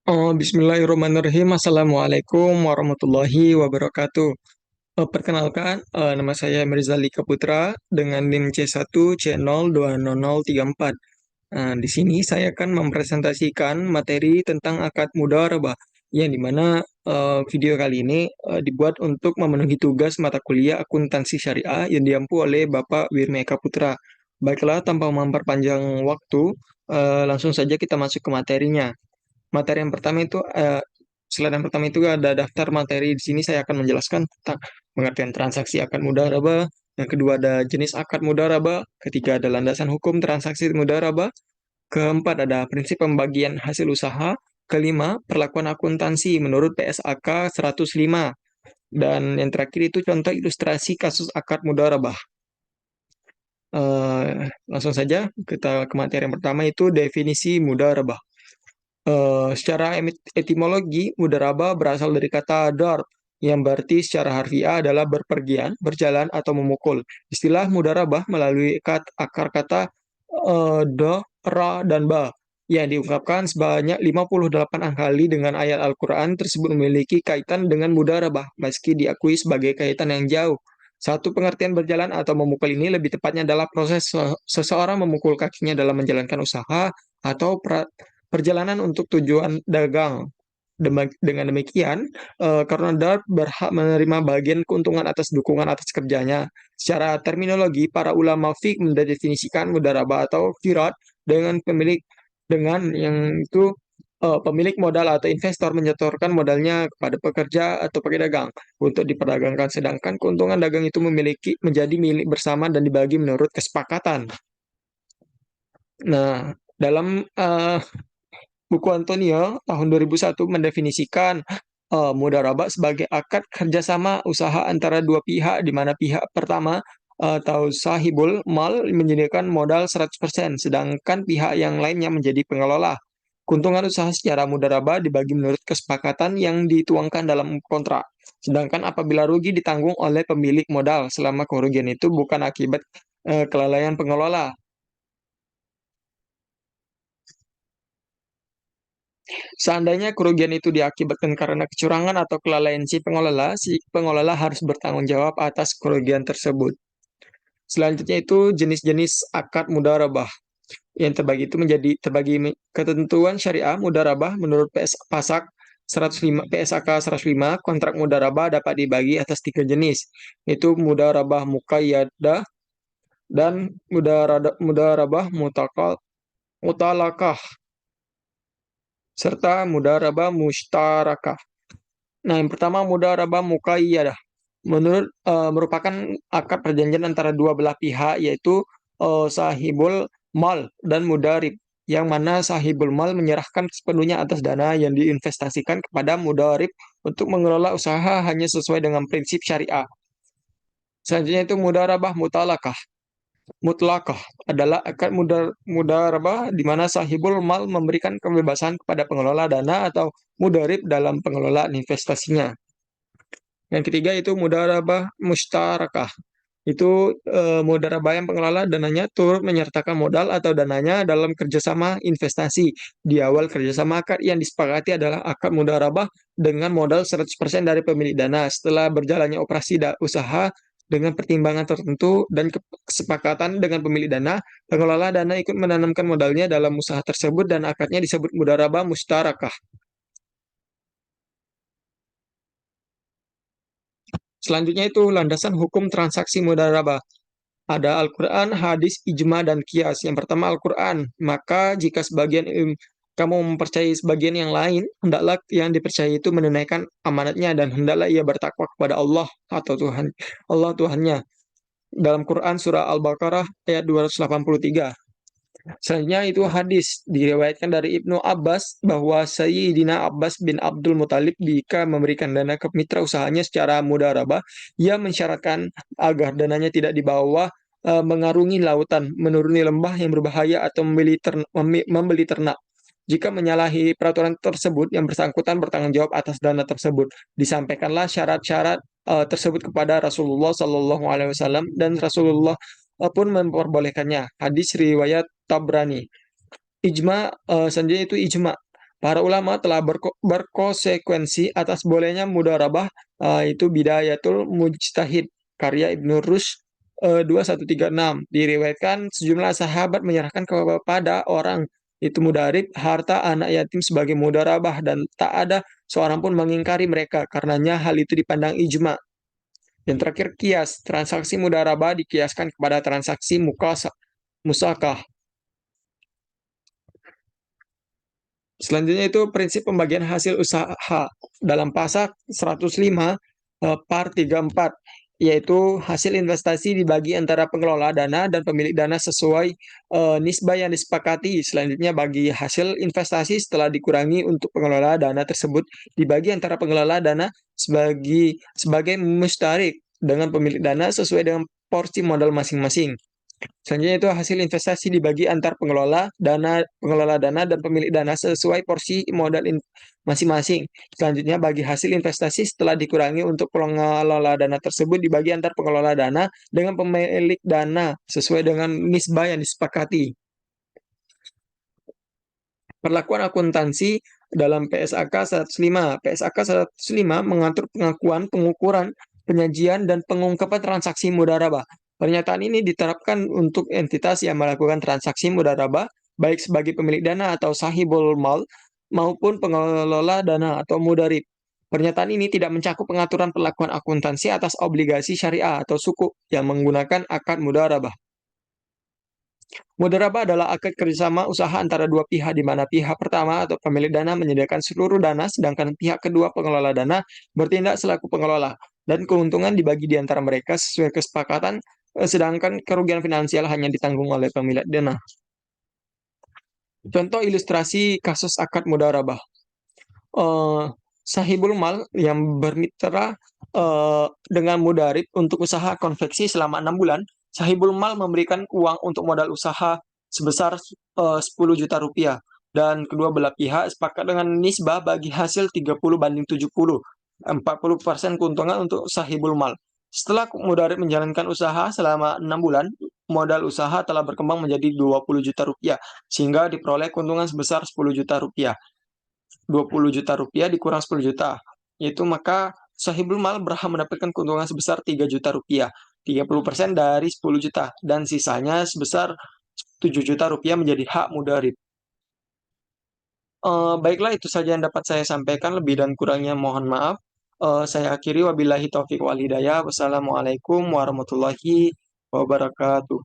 Bismillahirrahmanirrahim. Assalamualaikum warahmatullahi wabarakatuh. Perkenalkan, nama saya Mirzali Kaputra dengan NIM C1C020034. Di sini saya akan mempresentasikan materi tentang akad mudharabah, yang dimana video kali ini dibuat untuk memenuhi tugas mata kuliah akuntansi syariah yang diampu oleh Bapak Wirme Kaputra. Baiklah, tanpa memperpanjang waktu, langsung saja kita masuk ke materinya. Materi yang pertama itu slide yang pertama itu ada daftar materi. Di sini saya akan menjelaskan tentang pengertian transaksi akad mudharabah. Yang kedua ada jenis akad mudharabah. Ketiga ada landasan hukum transaksi mudharabah. Keempat ada prinsip pembagian hasil usaha. Kelima, perlakuan akuntansi menurut PSAK 105. Dan yang terakhir itu contoh ilustrasi kasus akad mudharabah. Langsung saja kita ke materi yang pertama itu definisi mudharabah. Secara etimologi, mudharabah berasal dari kata dar, yang berarti secara harfiah adalah berpergian, berjalan, atau memukul. Istilah mudharabah melalui akar kata do, ra, dan ba, yang diungkapkan sebanyak 58 kali dengan ayat Al-Quran tersebut memiliki kaitan dengan mudharabah, meski diakui sebagai kaitan yang jauh. Satu pengertian berjalan atau memukul ini lebih tepatnya adalah proses seseorang memukul kakinya dalam menjalankan usaha atau perjalanan untuk tujuan dagang. Dengan demikian, karena Dart berhak menerima bagian keuntungan atas dukungan atas kerjanya. Secara terminologi, para ulama fiqh mendefinisikan mudharabah atau qirat dengan pemilik modal atau investor menyetorkan modalnya kepada pekerja atau pedagang untuk diperdagangkan, sedangkan keuntungan dagang itu menjadi milik bersama dan dibagi menurut kesepakatan. Nah, dalam buku Antonio tahun 2001 mendefinisikan mudharabah sebagai akad kerjasama usaha antara dua pihak, di mana pihak pertama atau sahibul mal menyediakan modal 100%, sedangkan pihak yang lainnya menjadi pengelola. Keuntungan usaha secara mudharabah dibagi menurut kesepakatan yang dituangkan dalam kontrak. Sedangkan apabila rugi ditanggung oleh pemilik modal selama kerugian itu bukan akibat kelalaian pengelola. Seandainya kerugian itu diakibatkan karena kecurangan atau kelalaian si pengelola harus bertanggung jawab atas kerugian tersebut. Selanjutnya itu jenis-jenis akad mudharabah. Yang terbagi ketentuan syariah mudharabah menurut PSAK 105, kontrak mudharabah dapat dibagi atas tiga jenis, yaitu mudharabah muqayyadah dan mudharabah mutalakah serta mudharabah mustarakah. Nah, yang pertama mudharabah muqayyadah. Merupakan akad perjanjian antara dua belah pihak, yaitu sahibul mal dan mudarib, yang mana sahibul mal menyerahkan sepenuhnya atas dana yang diinvestasikan kepada mudarib untuk mengelola usaha hanya sesuai dengan prinsip syariah. Selanjutnya itu mudharabah mutalakah. Mutlakah adalah akad mudarabah di mana sahibul mal memberikan kebebasan kepada pengelola dana atau mudarib dalam pengelolaan investasinya. Yang ketiga itu mudharabah mustarakah. Itu mudharabah yang pengelola dananya turut menyertakan modal atau dananya dalam kerjasama investasi. Di awal kerjasama akad yang disepakati adalah akad mudharabah dengan modal 100% dari pemilik dana. Setelah berjalannya operasi usaha dengan pertimbangan tertentu dan kesepakatan dengan pemilik dana, pengelola dana ikut menanamkan modalnya dalam usaha tersebut dan akadnya disebut mudharabah mustarakah. Selanjutnya itu landasan hukum transaksi mudharabah. Ada Al-Quran, hadis, ijma, dan kias. Yang pertama Al-Quran. Maka jika kamu mempercayai sebagian yang lain, hendaklah yang dipercayai itu menunaikan amanatnya dan hendaklah ia bertakwa kepada Allah atau Tuhannya. Dalam Quran surah Al-Baqarah ayat 283. Selanjutnya itu hadis diriwayatkan dari Ibnu Abbas bahwa Sayyidina Abbas bin Abdul Muthalib jika memberikan dana ke mitra usahanya secara mudharabah, ia mensyaratkan agar dananya tidak dibawa mengarungi lautan, menuruni lembah yang berbahaya atau membeli ternak. Jika menyalahi peraturan tersebut, yang bersangkutan bertanggung jawab atas dana tersebut. Disampaikanlah syarat-syarat tersebut kepada Rasulullah Shallallahu Alaihi Wasallam dan Rasulullah pun memperbolehkannya. Hadis riwayat Tabrani. Selanjutnya itu ijma. Para ulama telah berkonsekuensi atas bolehnya mudharabah, itu Bidayatul Mujtahid karya Ibnu Rushd 2136. Diriwayatkan sejumlah sahabat menyerahkan kepada orang itu mudarib harta anak yatim sebagai mudharabah dan tak ada seorang pun mengingkari mereka. Karenanya hal itu dipandang ijma. Yang terakhir kias, transaksi mudharabah dikiaskan kepada transaksi musakah. Selanjutnya itu prinsip pembagian hasil usaha dalam pasal 105 par 34, yaitu hasil investasi dibagi antara pengelola dana dan pemilik dana sesuai nisbah yang disepakati. Selanjutnya bagi hasil investasi setelah dikurangi untuk pengelola dana tersebut dibagi antara pengelola dana sebagai mustarik dengan pemilik dana sesuai dengan porsi modal masing-masing. Selanjutnya itu hasil investasi dibagi antar pengelola dana dan pemilik dana sesuai porsi modal masing-masing. Selanjutnya bagi hasil investasi setelah dikurangi untuk pengelola dana tersebut dibagi antar pengelola dana dengan pemilik dana sesuai dengan nisbah yang disepakati. Perlakuan akuntansi dalam PSAK 105. PSAK 105 mengatur pengakuan, pengukuran, penyajian, dan pengungkapan transaksi mudharabah. Pernyataan ini diterapkan untuk entitas yang melakukan transaksi mudharabah, baik sebagai pemilik dana atau sahibul mal, maupun pengelola dana atau mudarib. Pernyataan ini tidak mencakup pengaturan perlakuan akuntansi atas obligasi syariah atau suku yang menggunakan akad mudharabah. Mudharabah adalah akad kerjasama usaha antara dua pihak di mana pihak pertama atau pemilik dana menyediakan seluruh dana, sedangkan pihak kedua pengelola dana bertindak selaku pengelola, dan keuntungan dibagi di antara mereka sesuai kesepakatan, sedangkan kerugian finansial hanya ditanggung oleh pemilik dana. Contoh ilustrasi kasus akad mudharabah. eh, Sahibul mal yang bermitra dengan mudarib untuk usaha konveksi selama 6 bulan, Sahibul mal memberikan uang untuk modal usaha sebesar 10 juta rupiah dan kedua belah pihak sepakat dengan nisbah bagi hasil 30/70, 40% keuntungan untuk Sahibul mal. Setelah mudarib menjalankan usaha selama 6 bulan, modal usaha telah berkembang menjadi 20 juta rupiah sehingga diperoleh keuntungan sebesar 10 juta rupiah. 20 juta rupiah dikurang 10 juta, yaitu maka sahibul mal berhak mendapatkan keuntungan sebesar 3 juta rupiah, 30% dari 10 juta, dan sisanya sebesar 7 juta rupiah menjadi hak mudarib. Baiklah, itu saja yang dapat saya sampaikan. Lebih dan kurangnya mohon maaf. Saya akhiri wabillahi taufik wal hidayah. Wassalamualaikum warahmatullahi wabarakatuh.